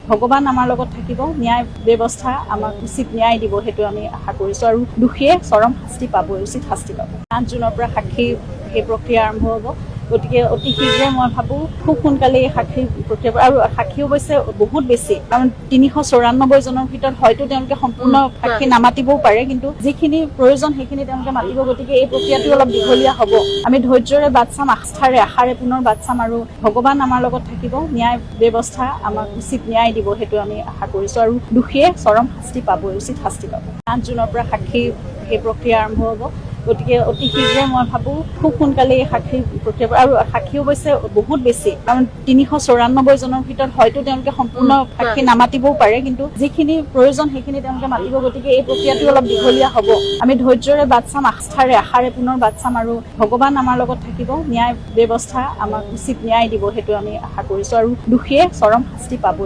ভগৱান আমাৰ লগত থাকিব, ন্যায় ব্যৱস্থা আমাক উচিত ন্যায় দিব, সেইটো আমি আশা কৰিছোঁ। আৰু দোষীয়ে চৰম শাস্তি পাবই, উচিত শাস্তি পাব। 8 জুনৰ পৰা সাক্ষী সেই প্ৰক্ৰিয়া আৰম্ভ হ'ব। গতিকে অতি শীঘ্ৰে মই ভাবোঁ খুব সোনকালে এই সাক্ষী প্ৰক্ৰিয়া, আৰু সাক্ষী অৱশ্যে বহুত বেছি, কাৰণ 394 জনৰ ভিতৰত হয়তো তেওঁলোকে সম্পূৰ্ণ সাক্ষী নামাতিবও পাৰে, কিন্তু যিখিনি প্ৰয়োজন সেইখিনি তেওঁলোকে মাতিব। গতিকে এই প্ৰক্ৰিয়াটো অলপ দীঘলীয়া হ'ব। আমি ধৈৰ্যৰে বাট চাম, আশাৰে পুনৰ বাট চাম, আৰু ভগৱান আমাৰ লগত থাকিব, ন্যায় ব্যৱস্থা আমাক উচিত ন্যায় দিব, সেইটো আমি আশা কৰিছোঁ। আৰু দোষীয়ে চৰম শাস্তি পাবই, উচিত শাস্তি পাব। 8 জুনৰ পৰা সাক্ষী সেই প্ৰক্ৰিয়া আৰম্ভ হ'ব। গতিকে অতি শীঘ্ৰে মই ভাবোঁ খুব সোনকালে এই সাক্ষী প্ৰক্ৰিয়া, আৰু সাক্ষী অৱশ্যে বহুত বেছি, কাৰণ 394 জনৰ ভিতৰত হয়তো তেওঁলোকে সম্পূৰ্ণ সাক্ষী নামাতিবও পাৰে, কিন্তু যিখিনি প্ৰয়োজন সেইখিনি তেওঁলোকে মাতিব। গতিকে এই প্ৰক্ৰিয়াটো অলপ দীঘলীয়া হ'ব। আমি ধৈৰ্যৰে বাট চাম, আশাৰে পুনৰ বাট চাম, আৰু ভগৱান আমাৰ লগত থাকিব, ন্যায় ব্যৱস্থা আমাক উচিত ন্যায় দিব, সেইটো আমি আশা কৰিছোঁ। আৰু দোষীয়ে চৰম শাস্তি পাবই।